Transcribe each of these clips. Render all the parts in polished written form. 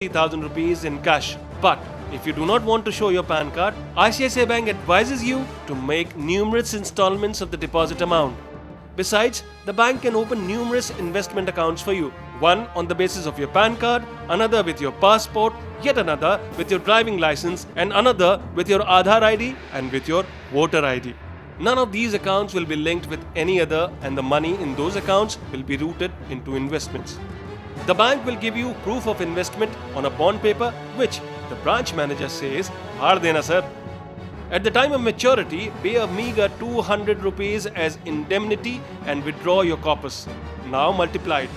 30,000 rupees in cash. But if you do not want to show your PAN card, ICICI Bank advises you to make numerous installments of the deposit amount. Besides, the bank can open numerous investment accounts for you. One on the basis of your PAN card, another with your passport, yet another with your driving license, and another with your Aadhaar ID and with your voter ID. None of these accounts will be linked with any other, and the money in those accounts will be routed into investments. The bank will give you proof of investment on a bond paper, which the branch manager says, "Aar dena sir." At the time of maturity, pay a meager 200 rupees as indemnity and withdraw your corpus. Now multiplied.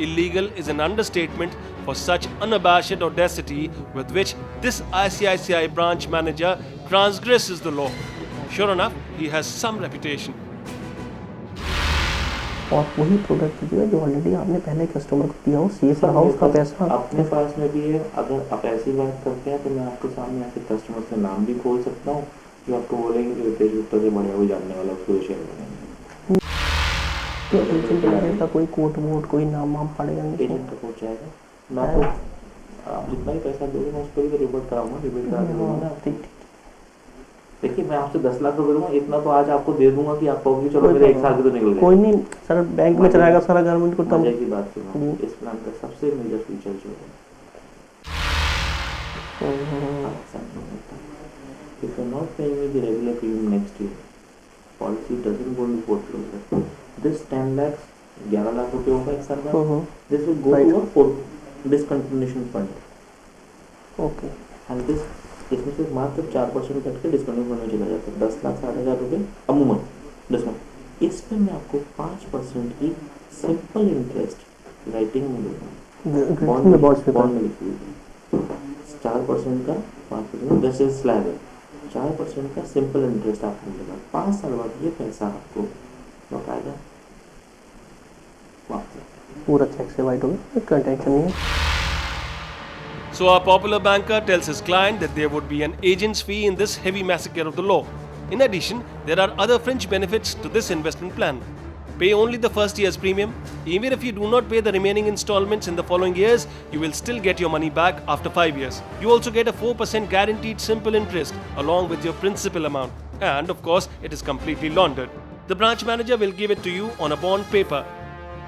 Illegal is an understatement for such unabashed audacity with which this ICICI branch manager transgresses the law. Sure enough, he has some reputation. और वही product दीजिएगा जो already आपने पहले customer को दिया हो, safe रहा उसका पैसा अपने पास में भी है। अगर आप ऐसी बात करते हैं तो मैं आपके सामने आके कस्टमर से नाम भी खोल सकता हूँ, जो आपको बोलेंगे कि रितेश गुप्ता से बढ़िया कोई जानने वाला उसको शेयर करेंगे। तो एजेंट का कोई कोट वोट कोई नाम वाम पड़ेगा नहीं? एजेंट का कोट जाएगा, मैं तो आप जितना ही पैसा दोगे मैं उस पर भी रिपोर्ट कराऊंगा, रिपोर्ट करा दूंगा ना। ठीक। देखिए मैं आपसे 10 लाख रुपए दूंगा, इतना तो आज आपको दे दूंगा कि आप कहोगे चलो मेरे 1 साल के तो निकल गए। कोई नहीं सर, बैंक में चलाएगा सारा गवर्नमेंट को। तब मजे की बात सुनो, इस प्लान का सबसे मेजर फीचर जो है, if you're not paying me the regular premium next year, policy doesn't go into foreclosure. This 10 lakhs 11 lakh रुपए होगा एक साल का, this will go to a for discontinuation fund. Okay. and this इसमें से मात्र 4% कट के डिस्काउंट में चला जाता है। 10 लाख 60,000 रुपये अमूमन डिस्काउंट। इस पर मैं आपको 5% की सिंपल इंटरेस्ट राइटिंग में दूंगा, बॉन्ड में लिख दूंगा। 4% का 5% 10 स्लैब है, 4% का सिंपल इंटरेस्ट आपको मिलेगा। 5 साल बाद ये पैसा आपको बकायदा वापस पूरा चेक से वाइट होगा, कोई टेंशन नहीं है। So our popular banker tells his client that there would be an agent's fee in this heavy massacre of the law. In addition, there are other fringe benefits to this investment plan. Pay only the first year's premium. Even if you do not pay the remaining installments in the following years, you will still get your money back after 5 years. You also get a 4% guaranteed simple interest along with your principal amount. And of course, it is completely laundered. The branch manager will give it to you on a bond paper.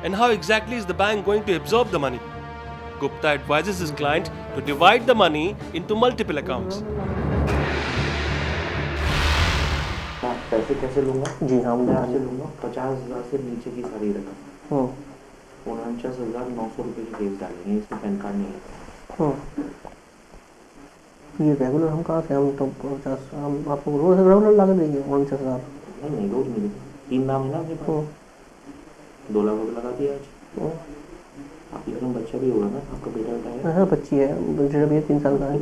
And how exactly is the bank going to absorb the money? Gupta advises his client to divide the money into multiple accounts. पैसे कैसे लूँगा? जी हाँ, मैं आपसे लूँगा 50,000 से नीचे की सारी रकम। 49,900 रुपये की केस डालेंगे, इसमें पैन कार्ड नहीं है। ये रेगुलर हम कहाँ से, हम तो 50 हम आपको रोज रेगुलर ला के देंगे 49,000? नहीं रोज नहीं, 3 नाम है ना अपने पास, 2 लाख रुपये लगा दिया आज। आपके घर में बच्चा भी होगा ना, आपका बेटा है? हाँ बच्ची है, बेटा भी 3 साल का है,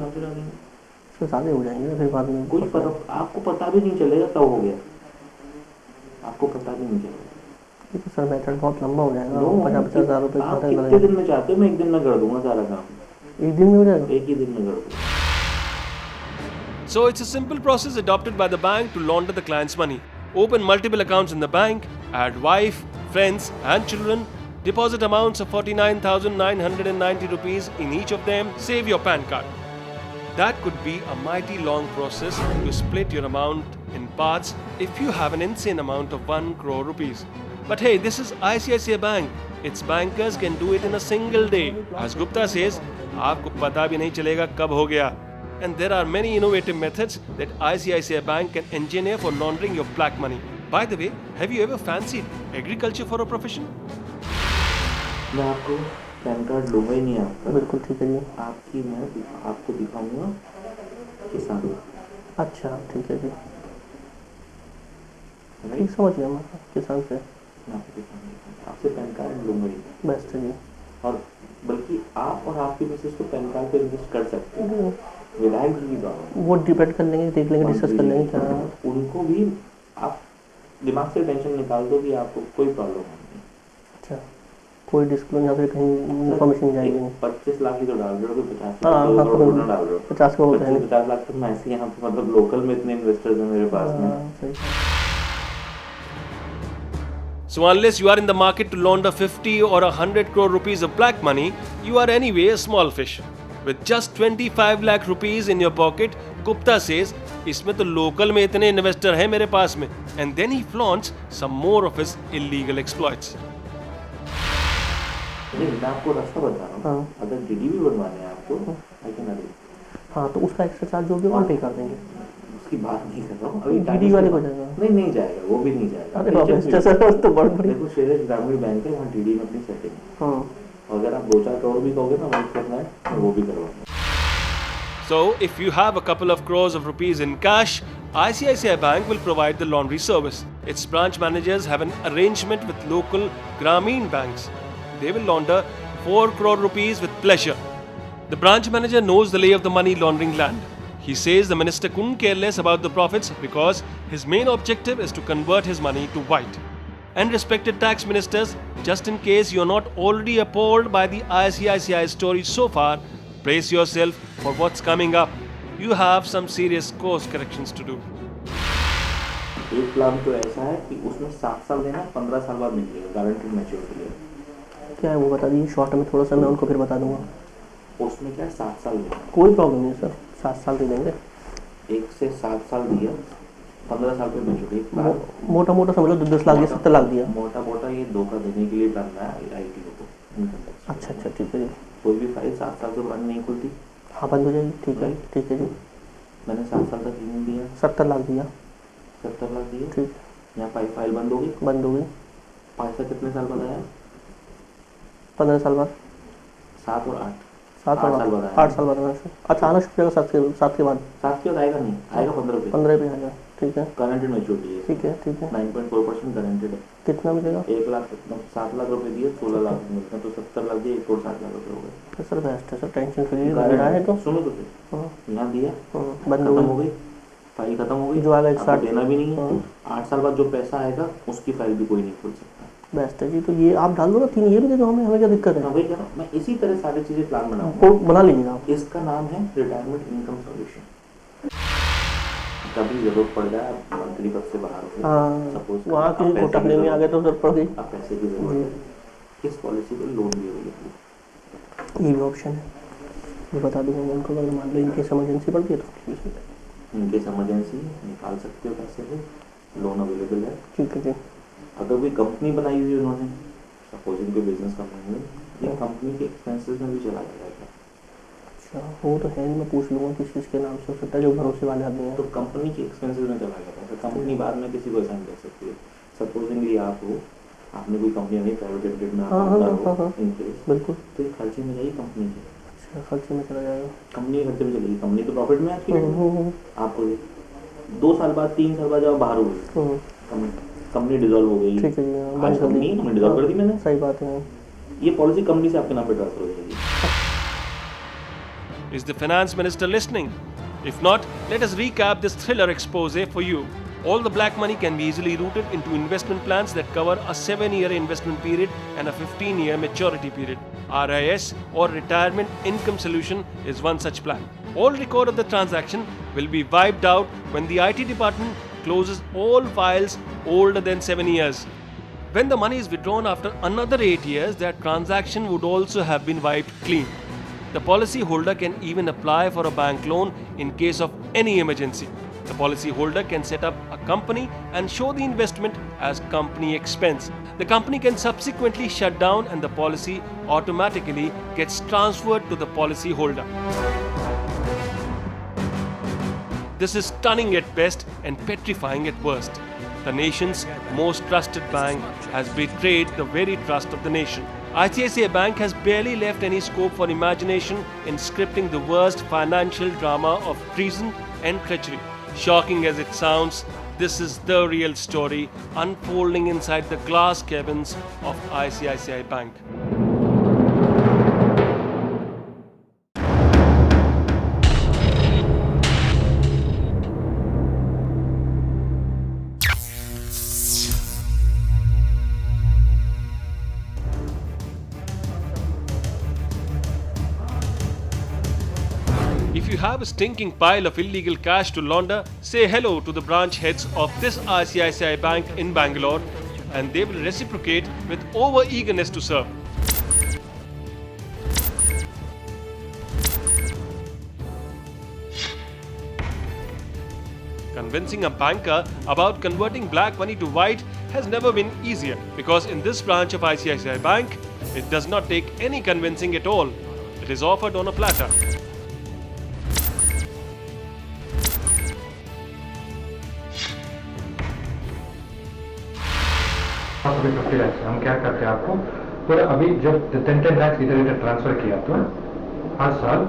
उसके शादी हो जाएंगे फिर बाद में। कोई फर्क आपको पता भी नहीं चलेगा कब हो गया, आपको पता भी नहीं चलेगा। ये तो सर मैटर बहुत लंबा हो जाएगा। 50,000 रुपये आप कितने दिन में चाहते हो? मैं 1 दिन में कर दूंगा सारा काम। 1 दिन में हो जाएगा? 1 ही दिन में कर दूंगा। So it's a simple process adopted by the bank to launder the client's money. Open multiple accounts in the bank, add wife, friends and children, deposit amounts of 49,990 rupees in each of them, save your PAN card. That could be a mighty long process to split your amount in parts if you have an insane amount of 1 crore rupees. But hey, this is ICICI Bank. Its bankers can do it in a single day. As Gupta says, आपको पता भी नहीं चलेगा कब हो गया. And there are many innovative methods that ICICI Bank can engineer for laundering your black money. By the way, have you ever fancied agriculture for a profession? मैं आपको पैन कार्ड लूँगा ही नहीं आपका। बिल्कुल ठीक है जी। मैं आपको दिखाऊंगा किसान। अच्छा ठीक है जी, ठीक समझ गया मैं किसान से। मैं आपको दिखाऊंगा, आपसे पैन कार्ड लूँगा ही। बेस्ट है जी। और बल्कि आप और आपकी मिसेस को पैन कार्ड पे रजिस्टर कर सकते हैं विदाउट जी बात। वो डिपेंड कर लेंगे, देख लेंगे, डिस्कस कर लेंगे क्या। उनको भी आप दिमाग से टेंशन निकाल दो कि आपको कोई प्रॉब्लम नहीं। अच्छा, कोई डिस्क्लोज या फिर कहीं इन्फॉर्मेशन जाएगी? 25 लाख ही तो डाल रहे हो, 50 करोड़ डाल रहे हो। 50 करोड़ है, 50 लाख तो मैं ऐसे यहाँ पे मतलब लोकल में इतने इन्वेस्टर्स हैं मेरे पास में। So unless you are in the market to launder 50 or 100 crore rupees of black money, you are anyway a small fish. With just 25 lakh rupees in your pocket, Gupta says, इसमें तो local में इतने investor हैं मेरे पास में. And then he flaunts some more of his illegal exploits. नहीं, मैं आपको रास्ता बता रहा हूँ. हाँ. अगर डीडी भी बनवाने हैं आपको, I can agree. हाँ, तो उसका एक्स्ट्रा चार्ज जो भी हम पे कर देंगे. उसकी बात नहीं कर रहा हूँ. अभी डीडी वाले को जाएगा. नहीं जाएगा, वो भी नहीं जाएगा. अरे बाप रे, जैसे तो बहुत बड़ी. देखो शेर ग्रामीण बैंक है, वहाँ डीडी में अपनी सेटिंग. हाँ. अगर आप 2-4 करोड़ भी कहोगे ना वही करना है, मैं वो भी करवाऊंगा. So if you have a couple of crores of rupees in cash, ICICI Bank will provide the laundry service. Its branch managers have an arrangement with local Grameen banks. They will launder 4 crore rupees with pleasure. The branch manager knows the lay of the money laundering land. He says the minister couldn't care less about the profits because his main objective is to convert his money to white. And respected tax ministers, just in case you're not already appalled by the ICICI story so far, brace yourself for what's coming up. You have some serious course corrections to do. एक plan तो ऐसा है कि उसमें 7 साल देना, 15 साल बाद निकलेगा गारंटीड मैच्योरिटी है. क्या है वो बता दीजिए शॉर्ट में थोड़ा सा, मैं उनको फिर बता दूंगा. उसमें क्या है 7 साल देना. कोई प्रॉब्लम नहीं सर, 7 साल दे देंगे. 1 से 7 साल दिया, 15 साल पे मैच्योरिटी. मोटा मोटा समझ लो 10 लाख दिया, 70 लाख दिया. मोटा मोटा ये धोखा देने के लिए प्लान है आईटी को. अच्छा अच्छा ठीक है जी. कोई भी फाइल 7 साल के बाद नहीं खुलती. हाँ बंद हो जाएगी. ठीक है जी. मैंने 7 साल तक नहीं दिया, 70 लाख दिया. 70 लाख दिए. ठीक. यहाँ फाइल बंद होगी. बंद हो गई. पैसा कितने साल बाद आया? 15 साल बाद. 7 और 8 8 साल बाद. अच्छा आना शुरू होगा 7 के बाद. 7 के बाद आएगा नहीं, आएगा 15 पे. 15 पे आएगा. ठीक है. गारंटेड मैच्योरिटी है. ठीक है. 9.4% गारंटेड है. कितना मिलेगा? 1 लाख 7 लाख रुपए दिए, 16 लाख मिलते हैं, तो 70 लाख दिए, 1 करोड़ 60 लाख रुपए हो गए. सर बेस्ट है सर, टेंशन फ्री लग रहा है. तो सुनो तो फिर यहाँ दिया, बंद खत्म हो गई, फाइल खत्म हो गई, जो आएगा आपको देना भी नहीं है. 8 साल बाद जो पैसा आएगा उसकी फाइल भी कोई नहीं खोल सकता. बेस्ट है जी. तो ये आप डाल दो ना 3, ये भी दे दो हमें क्या दिक्कत है? वही कह रहा हूँ मैं, इसी तरह सारी चीजें प्लान बनाऊंगा. को बना लीजिएगा आप. इसका नाम है रिटायरमेंट इनकम सॉल्यूशन. कभी जरूरत पड़ जाए, आप मंत्री पद से बाहर हो, हाँ, सपोज वहाँ किसी को टकने में आ गए तो जरूरत पड़ गई, आप पैसे की जरूरत है, इस पॉलिसी को लोन भी होगी. ये भी ऑप्शन है. ये बता दूंगा मैं उनको, अगर मान लो इनकी इमरजेंसी पड़ती है तो इनकेस इमरजेंसी निकाल सकते हो पैसे से, लोन अवेलेबल है. ठीक है जी. अगर कोई कंपनी बनाई हुई उन्होंने, सपोज इनके बिजनेस कंपनी में, ये कंपनी के एक्सपेंसेस में भी चला जाएगा. अच्छा वो तो है, मैं पूछ लूँगा किस चीज़ के नाम से हो सकता है, जो भरोसे वाले आदमी हैं. तो कंपनी के एक्सपेंसेस में चला जाता है. कंपनी बाद में किसी को असाइन कर सकती है. सपोजिंगली आप हो, आपने कोई कंपनी नहीं, प्राइवेट लिमिटेड में आप हो इनकेस, बिल्कुल, तो ये खर्चे में जाएगी कंपनी के. अच्छा खर्चे में चला जाएगा. कंपनी के खर्चे में चलेगी, कंपनी तो प्रॉफिट में आपकी. आपको 2 साल बाद 3 साल बाद जब बाहर हुई, कंपनी डिसॉल्व हो गई. ठीक है जी. आज कंपनी डिसॉल्व कर दी मैंने. सही बात है. ये पॉलिसी कंपनी से आपके नाम पे ट्रांसफर हो जाएगी. Is the finance minister listening? If not, let us recap this thriller expose for you. All the black money can be easily routed into investment plans that cover a 7-year investment period and a 15-year maturity period. RIS or Retirement Income Solution is one such plan. All record of the transaction will be wiped out when the IT department closes all files older than 7 years. When the money is withdrawn after another 8 years, that transaction would also have been wiped clean. The policy holder can even apply for a bank loan in case of any emergency. The policy holder can set up a company and show the investment as company expense. The company can subsequently shut down and the policy automatically gets transferred to the policy holder. This is stunning at best and petrifying at worst. The nation's most trusted bank has betrayed the very trust of the nation. ICICI Bank has barely left any scope for imagination in scripting the worst financial drama of treason and treachery. Shocking as it sounds, this is the real story unfolding inside the glass cabins of ICICI Bank. If you have a stinking pile of illegal cash to launder, say hello to the branch heads of this ICICI Bank in Bangalore. and they will reciprocate with over-eagerness to serve. Convincing a banker about converting black money to white has never been easier because in this branch of ICICI Bank, it does not take any convincing at all. It is offered on a platter. अभी 50 लाख हम क्या करते हैं आपको पूरा अभी जब 10 लाख इधर ट्रांसफर किया तो हर साल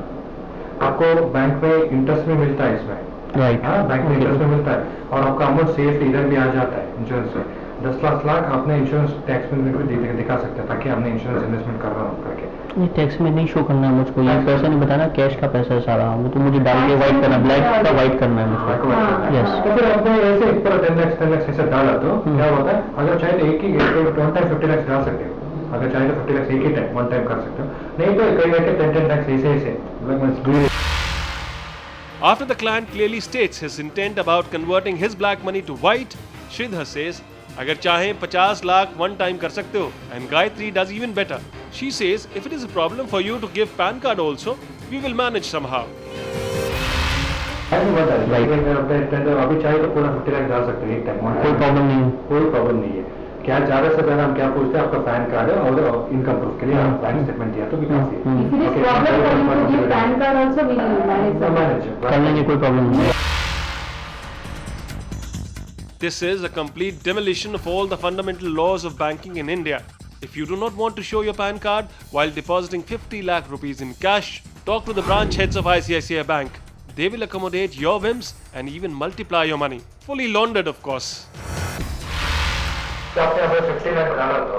आपको बैंक में इंटरेस्ट भी मिलता है इसमें राइट हाँ बैंक में इंटरेस्ट में मिलता है और आपका अमाउंट सेफ इधर भी आ जाता है इंश्योरेंस में 10 लाख आपने इंश्योरेंस टैक्स में भी दिखा सकते हैं ताकि हमने इंश्योरेंस इन्वेस्टमेंट कर रहा हूँ करके ये टैक्स में नहीं शो करना है मुझको, ये पैसा नहीं बताना, कैश का पैसा है सारा, वो तो मुझे डाल के वाइट करना, ब्लैक का वाइट करना है मुझको। यस तो फिर आपने ऐसे पूरा 10 लाख ऐसे डाला तो क्या होता है अगर चाहे तो एक ही वन टाइम 50 लाख डाल सकते हो, अगर चाहे तो 50 लाख एक ही टाइम वन टाइम कर सकते हो, नहीं तो कई बैठे 10 लाख ऐसे After the client clearly states his intent about converting his black money to white, Sridhar says, अगर चाहें 50 लाख one time कर सकते हो, and Gayatri does even better. She says, if it is a problem for you to give PAN card also, we will manage somehow. अभी चाहे तो पूरा 50 लाख डाल सकते हैं एक टाइम, कोई प्रॉब्लम नहीं है। कोई प्रॉब्लम नहीं है। क्या ज्यादा से ज्यादा हम क्या पूछते हैं आपका पैन कार्ड है और इनकम प्रूफ के लिए आप बैंक स्टेटमेंट दिया तो भी काफी है। If it is problem for you to give PAN card also, we will manage that. कर लेंगे, कोई प्रॉब्लम नहीं है। This is a complete demolition of all the fundamental laws of banking in India. If you do not want to show your PAN card while depositing 50 lakh rupees in cash, talk to the branch heads of ICICI Bank. They will accommodate your whims and even multiply your money. Fully laundered, of course. तो आपने अगर 50 लाख डाला तो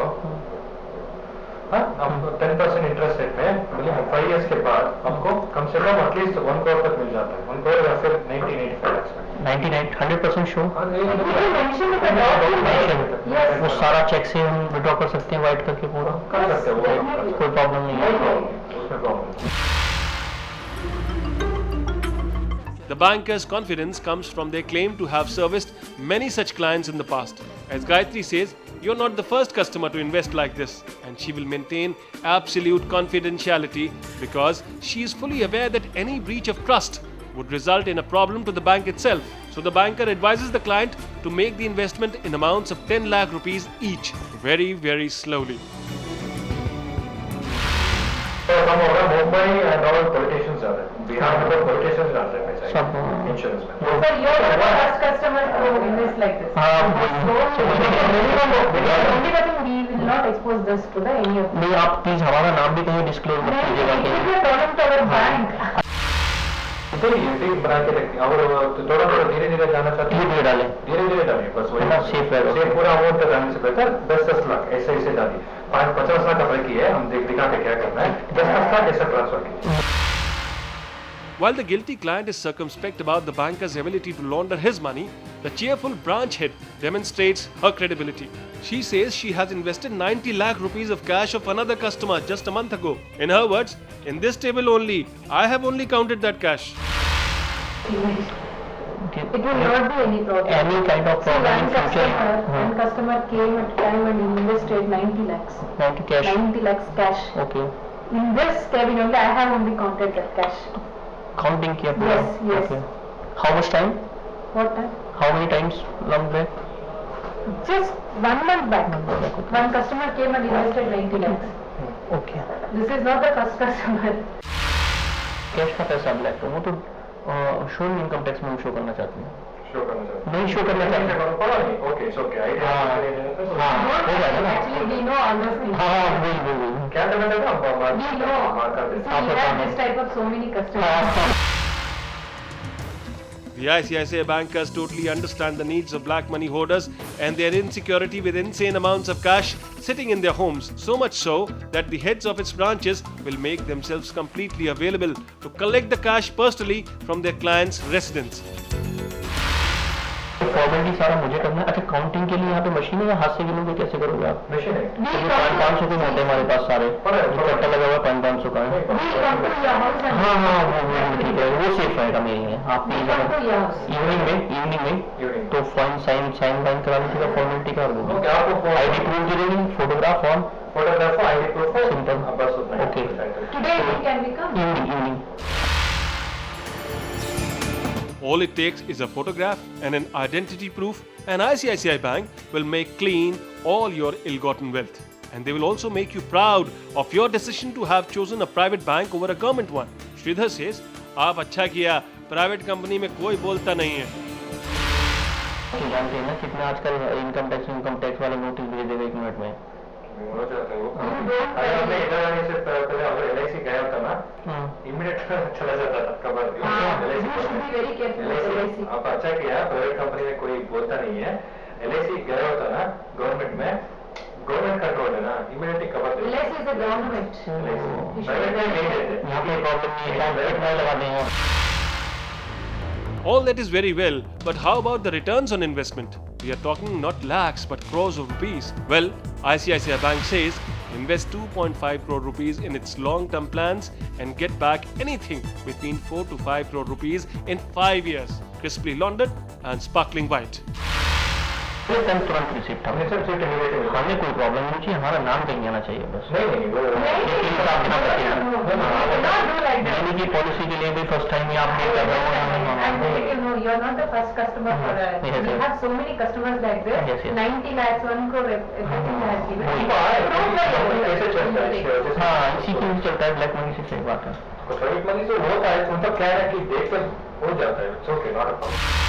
हाँ आपको 10% interest rate में मतलब 5 years के बाद आपको कम से कम एटलीस्ट 1 करोड़ तक मिल जाता है, 1 करोड़ या फिर 1985 लाख में 99 100% शो, Yes. वो सारा चेक से हम विड्रॉ कर सकते हैं वाइट करके पूरा, कर सकते हो वो कोई प्रॉब्लम नहीं है। उसमें problem The banker's confidence comes from their claim to have serviced many such clients in the past. As Gayatri says, you're not the first customer to invest like this, and she will maintain absolute confidentiality because she is fully aware that any breach of trust would result in a problem to the bank itself. So the banker advises the client to make the investment in amounts of 10 lakh rupees each, very, very slowly. तो हम होगा Mumbai and all politicians ज्यादा है, बिहार में तो politicians ज्यादा है पैसा सब इंश्योरेंस में। Sir, you are the first customer to invest like this. हाँ Only that we will not expose this to the any of them. नहीं, आप प्लीज हमारा नाम भी कहीं डिस्क्लोज मत कीजिएगा It will कहीं। be a problem to our bank. तो ये टीम बना के रखते हैं और थोड़ा थोड़ा धीरे धीरे जाना चाहते हैं, धीरे डालें, धीरे धीरे डालिए बस वही हाँ, safe रहेगा। सेफ पूरा अमाउंट तक जाने से बेहतर 10 लाख ऐसे ऐसे डालिए, 50 लाख का ब्रेक ही है, हम दिखा के क्या करना है, 10 लाख ऐसे ट्रांसफर कीजिए। While the guilty client is circumspect about the banker's ability to launder his money, the cheerful branch head demonstrates her credibility. She says she has invested 90 lakh rupees of cash of another customer just a month ago. In her words, in this table only, I have only counted that cash. It will not be any problem. Any kind of See, problem in future, one customer came at time and invested 90 lakhs. 90 cash, 90 lakhs cash. okay, In this cabin only, I have only counted that cash. counting किया पूरा, Yes, yes. okay. How much time? What time? How many times long back? Just 1 month back. One customer came and invested 90 lakhs. Okay. This is not the first customer. Cash का पैसा black वो तो show income tax में show करना चाहते हैं, show करना चाहते नहीं शो करना चाहते हैं। हैं ओके इट्स ओके आइडिया हाँ हो जाएगा ना। Actually, we know all those things. हाँ वही क्या करना है हम We know. So we have this type of so many customers. The ICICI bankers totally understand the needs of black money hoarders and their insecurity with insane amounts of cash sitting in their homes. So much so that the heads of its branches will make themselves completely available to collect the cash personally from their clients' residence. Formality सारा मुझे करना है। अच्छा counting के लिए यहाँ पे machine है या हाथ से गिनोगे, कैसे करोगे आप? मशीन है We तो come 500 के नोट है हमारे पास सारे, पर जो कट्टा लगा हुआ है 500 का है। to your house and हाँ वो ठीक रहेगा, वो सेफ रहेगा मेरे लिए। आप इवनिंग में Evening. तो साइन वाइन करा लीजिएगा, फॉर्मेलिटी कर दूँगा। ओके, आपको आईडी प्रूफ दे देंगे, photograph on photograph ID proof Simple. बस उतना Okay. Today evening can we come? Evening. All it takes is a photograph and an identity proof, and ICICI Bank will make clean all your ill-gotten wealth. And they will also make you proud of your decision to have chosen a private bank over a government one. Sridhar says, आप अच्छा किया, private company में कोई बोलता नहीं है। जानते हैं ना कितना आजकल इनकम टैक्स वाले नोटिस भेज देगा 1 मिनट में। हो जाता है वो। अगर हमने इधर आने से पहले अगर LIC गया होता ना, इमीडिएट चला जाता था cover. You should be very careful with LIC. आप अच्छा किया, प्राइवेट कंपनी में कोई बोलता नहीं है। LIC गया होता ना गवर्नमेंट में, गवर्नमेंट कंट्रोल है ना, इमीडिएटली कवर देते हैं। LIC is a government. Private में नहीं देते। यहाँ पे प्रॉब्लम नहीं है, डायरेक्ट नहीं लगा देंगे। All that is very well, but how about the returns on investment? We are talking not lakhs but crores of rupees. Well, ICICI Bank says invest 2.5 crore rupees in its long-term plans and get back anything between 4 to 5 crore rupees in 5 years. Crisply laundered and sparkling white. तुरंत receipt हमें सब seat immediately हमें कोई problem नहीं चाहिए, हमारा नाम कहीं आना चाहिए बस। नहीं वो यानी कि पॉलिसी के लिए भी फर्स्ट टाइम ही आप नहीं कर रहे हो। You are not the first customer for us. Yes, We yes. have so many customers like this. Yes, yes. 90 lakhs, 1 crore, everything has given. कैसे चलता है? हाँ, इसी के लिए चलता है ब्लैक मनी से, सही बात है। प्राइवेट मनी से होता है, मतलब क्या है कि देख कर हो जाता है। It's okay, not a problem.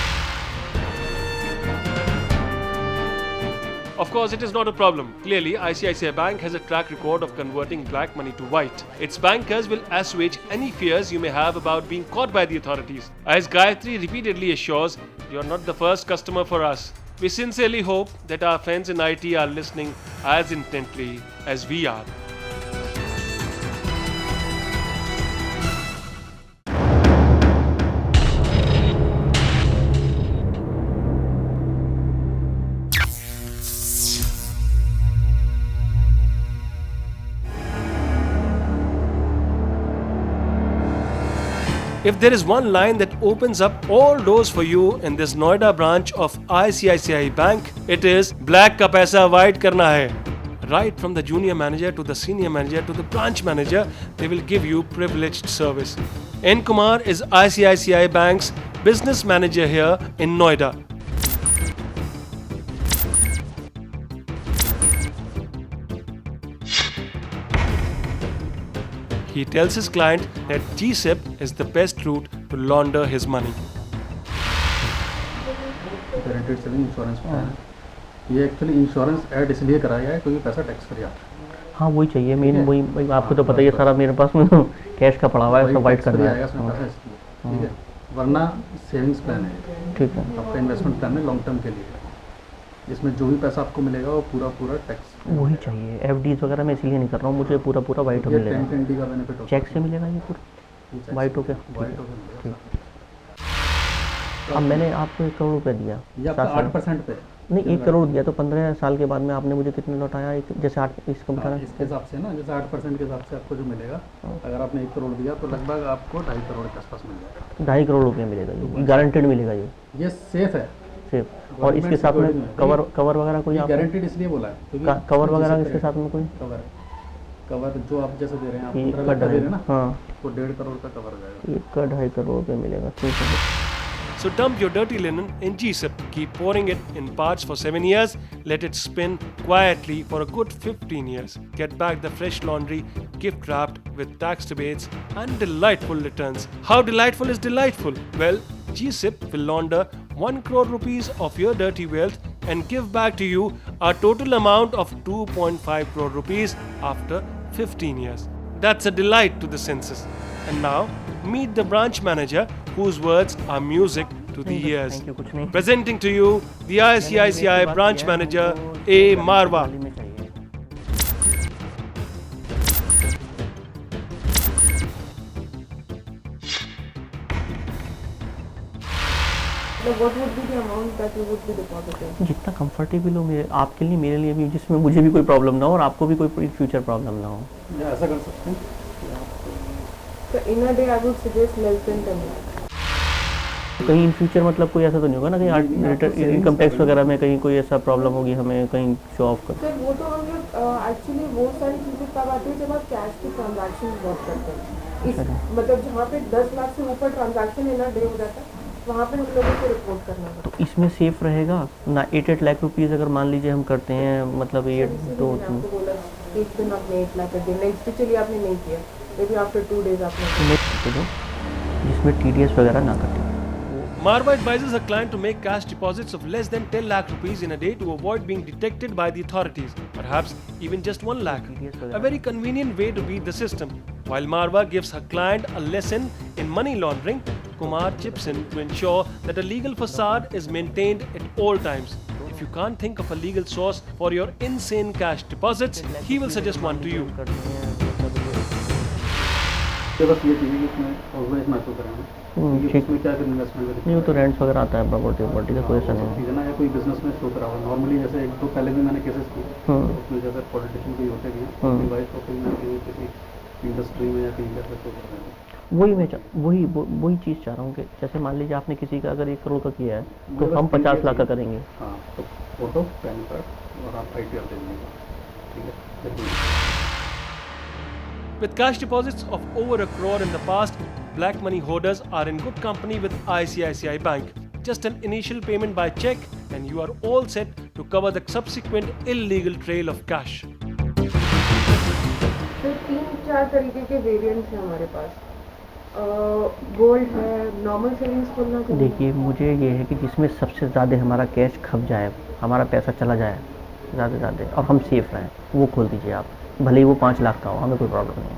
Of course, it is not a problem. Clearly, ICICI Bank has a track record of converting black money to white. Its bankers will assuage any fears you may have about being caught by the authorities. As Gayatri repeatedly assures, you're not the first customer for us. We sincerely hope that our friends in IT are listening as intently as we are. If there is one line that opens up all doors for you in this Noida branch of ICICI Bank, it is black का पैसा white करना है. Right from the junior manager to the senior manager to the branch manager, they will give you privileged service. N. Kumar is ICICI Bank's business manager here in Noida. He tells his client that GSIP is the best route to launder his money. Guaranteed saving insurance plan, ये actually insurance add इसलिए कराया है क्योंकि पैसा tax free आता है। हाँ वही चाहिए मेन, वही आपको तो पता ही है सारा मेरे पास में तो कैश का पड़ा हुआ है, सब वाइट करना है। इसमें पैसा इसलिए, ठीक है, वरना सेविंग्स प्लान है, ठीक है, आपका इन्वेस्टमेंट प्लान है लॉन्ग टर्म के लिए, जिसमें जो भी पैसा आपको मिलेगा वो पूरा टैक्स वही चाहिए। FDs वगैरह मैं इसलिए नहीं कर रहा हूँ, मुझे पूरा वाइट हो मिलेगा। 10-20 का बेनिफिट चेक से मिलेगा ये पूरा वाइट हो गया। वाइट हो गया। अब मैंने आपको 1 करोड़ रुपये दिया, ये आपका 8% पे नहीं 1 करोड़ दिया तो 15 साल के बाद में आपने मुझे कितने लौटाया, जैसे 8 इसको बताना। इसके हिसाब से ना, जैसे 8% के हिसाब से आपको जो मिलेगा, अगर आपने 1 करोड़ दिया तो लगभग आपको 2.5 करोड़ के आसपास मिल जाएगा। 2.5 करोड़ रुपये मिलेगा, ये गारंटेड मिलेगा ये सेफ है सिर्फ। और इसके साथ में कवर वगैरह कोई गारंटीड इसलिए बोला है क्योंकि कवर वगैरह इसके साथ में कोई कवर जो आप जैसे दे रहे हैं, आप 1 15 लाख का दे रहे हैं ना, हाँ तो 1.5 करोड़ का कवर हो जाएगा। 1 का 2.5 करोड़ रुपये मिलेगा, ठीक है। So dump your dirty linen in GSIP, keep pouring it in parts for 7 years, let it spin quietly for a good 15 years. Get back the fresh laundry, gift wrapped with tax rebates and delightful returns. How delightful is delightful? Well, GSIP will launder 1 crore rupees of your dirty wealth and give back to you a total amount of 2.5 crore rupees after 15 years. That's a delight to the senses. And now, meet the branch manager whose words are music to the ears. Thank you, कुछ नहीं। Presenting to you the ICICI branch manager A. Marwa. So what would be the amount that you would be depositing? जितना comfortable हो मेरे आपके लिए, मेरे लिए भी, जिसमें मुझे भी कोई प्रॉब्लम ना हो और आपको भी कोई फ्यूचर प्रॉब्लम ना हो। या ऐसा कर सकते हैं कि आप So in a day I would suggest less than 10 lakhs. कहीं इन फ्यूचर मतलब कोई ऐसा तो नहीं होगा ना कहीं इनकम टैक्स वगैरह में कहीं कोई ऐसा प्रॉब्लम होगी हमें कहीं शो ऑफ कर। सर वो तो हम लोग एक्चुअली वो सारी चीज़ें तब आती है जब आप कैश के ट्रांजैक्शन बहुत करते हैं। इस मतलब जहाँ पे 10 लाख से ऊपर ट्रांजैक्शन है ना डे हो जाता है वहाँ पे हम लोगों को रिपोर्ट करना पड़ता तो इसमें सेफ रहेगा ना 8 लाख रुपीज़ अगर मान लीजिए हम करते हैं मतलब ये है। तो मैंने आपको बोला एक दिन आपने 8 लाख कर दिया, नेक्स्ट डे चलिए आपने नहीं किया, मे बी आफ्टर 2 days आपने जिसमें TDS वगैरह ना कटे। Marwa advises her client to make cash deposits of less than 10 lakh rupees in a day to avoid being detected by the authorities, perhaps even just 1 lakh. A very convenient way to beat the system. While Marwa gives her client a lesson in money laundering, Kumar chips in to ensure that a legal facade is maintained at all times. If you can't think of a legal source for your insane cash deposits, he will suggest one to you. बस ये चीज़ इसमें organise ना तो करें ठीक। इसमें क्या investment नहीं वो तो रेंट्स वगैरह आता है प्रॉपर्टी का कोई ऐसा नहीं चीज़ है ना या कोई बिजनेस में शो करा हुआ नॉर्मली जैसे एक दो पहले भी मैंने केसेस की है। उसमें जैसे पॉलिटिशियन कोई होते भी हैं अपनी वाइफ को कहीं ना कहीं किसी इंडस्ट्री में या कहीं जैसे शो कर रहे हैं वही चीज़ चाह रहा हूँ कि जैसे मान लीजिए आपने किसी का अगर 1 करोड़ का किया है तो हम 50 लाख का करेंगे। हाँ तो फोटो पैन कार्ड और आप ITR दे देंगे ठीक है। With cash deposits of over 1 crore in the past, black money hoarders are in good company with ICICI Bank. Just an initial payment by check and you are all set to cover the subsequent illegal trail of cash. तो 3-4 तरीके के variants हैं हमारे पास। Gold है, normal savings खोलना चाहिए। देखिए मुझे ये है कि जिसमें सबसे ज़्यादा हमारा कैश खप जाए हमारा पैसा चला जाए ज़्यादा और हम सेफ रहें वो खोल दीजिए आप, भले ही वो 5 लाख का हो हमें कोई प्रॉब्लम नहीं है।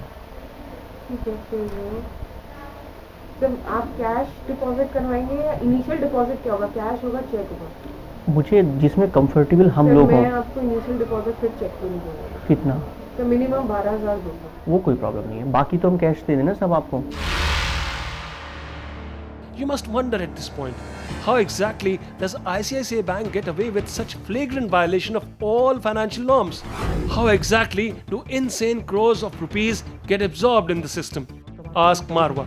ठीक है फिर जब आप कैश डिपॉजिट करवाएंगे या इनिशियल डिपॉजिट क्या होगा, कैश होगा चेक होगा? मुझे जिसमें कंफर्टेबल हम सर, लोग हों। मैं आपको इनिशियल डिपॉजिट फिर चेक भी नहीं दूंगा। कितना? तो मिनिमम 12,000 दूंगा। वो कोई प्रॉब्लम नहीं है, बाकी तो हम कैश दे देना सब आपको। You must wonder at this point, how exactly does ICICI Bank get away with such flagrant violation of all financial norms? How exactly do insane crores of rupees get absorbed in the system? Ask Marwa.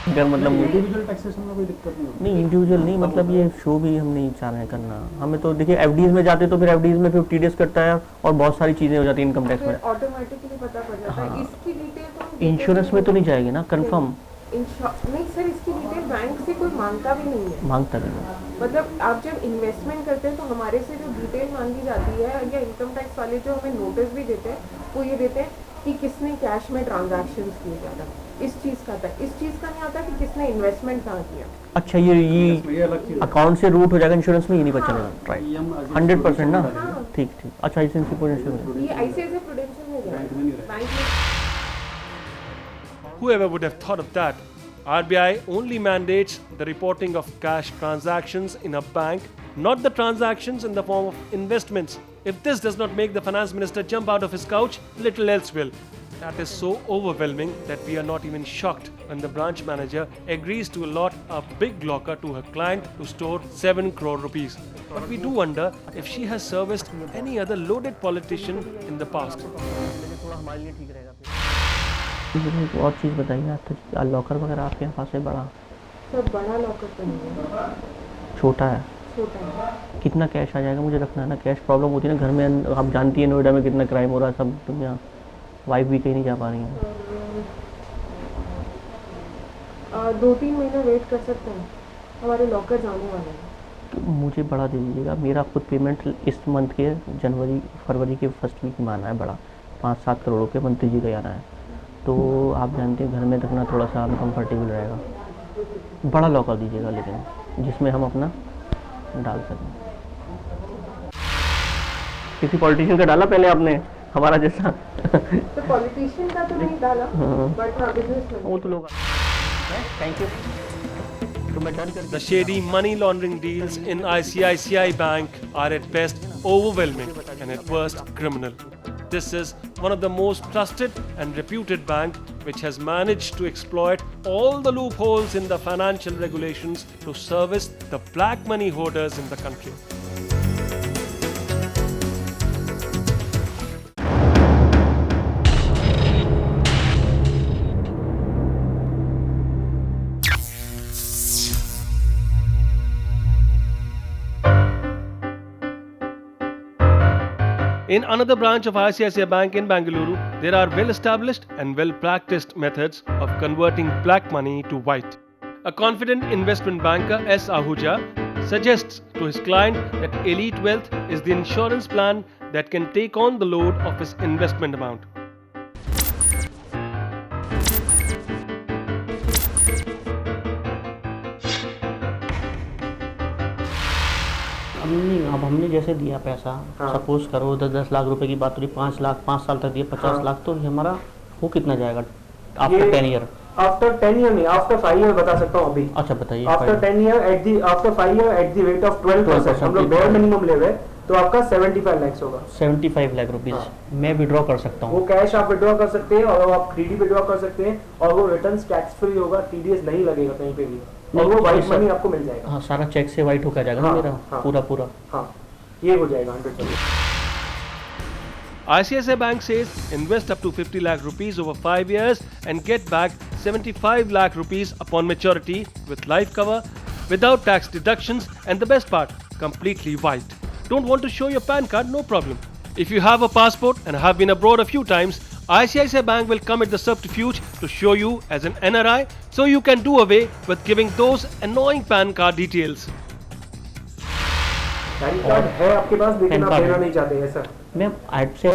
अगर मतलब individual taxation में कोई दिक्कत नहीं होती नहीं individual नहीं मतलब ये शो भी हम नहीं चाह रहे हैं करना। हमें तो देखिए FDs में जाते तो फिर FDs में फिर TDS कटता है और बहुत सारी चीज़ें हो जाती हैं इनकम टैक्स में। ऑटोमेटिकली पता पड़ जाता है। इसकी डिटेल तो इंश्योरेंस में तो नहीं जाएगी ना कंफर्म? नहीं सर, इसकी डिटेल बैंक से कोई मांगता भी नहीं है। मांगता भी नहीं। मतलब आप जब इन्वेस्टमेंट करते हैं तो हमारे से जो डिटेल मांगी जाती है या इनकम टैक्स वाले जो हमें नोटिस भी देते हैं वो ये देते हैं कि किसने कैश में ट्रांजैक्शंस किए ज़्यादा, इस चीज़ का आता है। इस चीज़ का नहीं आता कि किसने इन्वेस्टमेंट कहाँ किया। अच्छा ये अलग चीज़ अकाउंट से रूट हो जाएगा, इंश्योरेंस में ये नहीं पता चलेगा। राइट 100% ना। ठीक ठीक। अच्छा ICICI प्रूडेंशियल ये ICICI प्रूडेंशियल में गया बैंक में। Whoever would have thought of that? RBI only mandates the reporting of cash transactions in a bank, not the transactions in the form of investments. If this does not make the finance minister jump out of his couch, little else will. That is so overwhelming that we are not even shocked when the branch manager agrees to allot a big locker to her client to store 7 crore rupees. But we do wonder if she has serviced any other loaded politician in the past. थोड़ा हमारे लिए ठीक रहेगा। एक और चीज़ बताइए आप तो लॉकर वगैरह आपके यहाँ पास है बड़ा? सर बड़ा लॉकर तो नहीं है, छोटा है। छोटा है। कितना कैश आ जाएगा? मुझे रखना है ना, कैश प्रॉब्लम होती है ना घर में, आप जानती है नोएडा में कितना क्राइम हो रहा है, सब दुनिया वाइफ भी कहीं नहीं जा पा रही है। 2-3 महीने वेट कर सकते हैं, हमारे लॉकर जाने वाले हैं। मुझे बड़ा दे दीजिएगा, मेरा खुद पेमेंट इस मंथ के फरवरी के फर्स्ट वीक में आना है, बड़ा 5-7 करोड़ रुपये मंत्री जी का आना है, तो आप जानते हैं घर में रखना थोड़ा सा अनकम्फर्टेबल रहेगा। बड़ा लॉकर दीजिएगा लेकिन जिसमें हम अपना डाल सकें। किसी पॉलिटिशियन का डाला पहले आपने हमारा जैसा? तो पॉलिटिशियन का तो नहीं डाला, बट हाँ बिजनेस वो तो लोग। Thank you. The shady money laundering deals in ICICI Bank are at best overwhelming and at worst criminal. This is one of the most trusted and reputed bank which has managed to exploit all the loopholes in the financial regulations to service the black money hoarders in the country. In another branch of ICICI Bank in Bangalore, there are well-established and well-practiced methods of converting black money to white. A confident investment banker, S. Ahuja, suggests to his client that Elite Wealth is the insurance plan that can take on the load of his investment amount. अब हमने जैसे दिया पैसा, suppose करो 10 लाख रुपए की बात हो रही, 5 लाख 5 साल तक दिए 50 लाख, तो ये हमारा वो कितना जाएगा आफ्टर 10 ईयर? आफ्टर 10 ईयर नहीं, आफ्टर 5 ईयर बता सकता हूँ अभी। अच्छा बताइए। After 10 year after 5 year at the rate of 12%, हम लोग बेयर मिनिमम ले रहे हैं, तो आपका 75 लाख होगा। 75 लाख रुपीज मैं विड्रॉ कर सकता हूँ? वो कैश आप विड्रॉ कर सकते हैं और आप क्रेडिट विड्रॉ कर सकते हैं, और वो रिटर्न टैक्स फ्री होगा, टीडीएस नहीं लगेगा कहीं पे भी, और वो व्हाइट मनी आपको मिल जाएगा। हाँ, सारा चेक से व्हाइट होकर जाएगा ना मेरा पूरा। हाँ, ये हो जाएगा 100%। ICICI Bank says invest up to 50 lakh rupees over 5 years and get back 75 lakh rupees upon maturity with life cover, without tax deductions, and the best part, completely white. Don't want to show your PAN card? No problem. If you have a passport and have been abroad a few times, ICICI Bank will come at the subterfuge to show you as an NRI, so you can do away with giving those annoying PAN card details. Pan card है आपके पास, लेकिन आप देना नहीं चाहते हैं sir. मैं आज से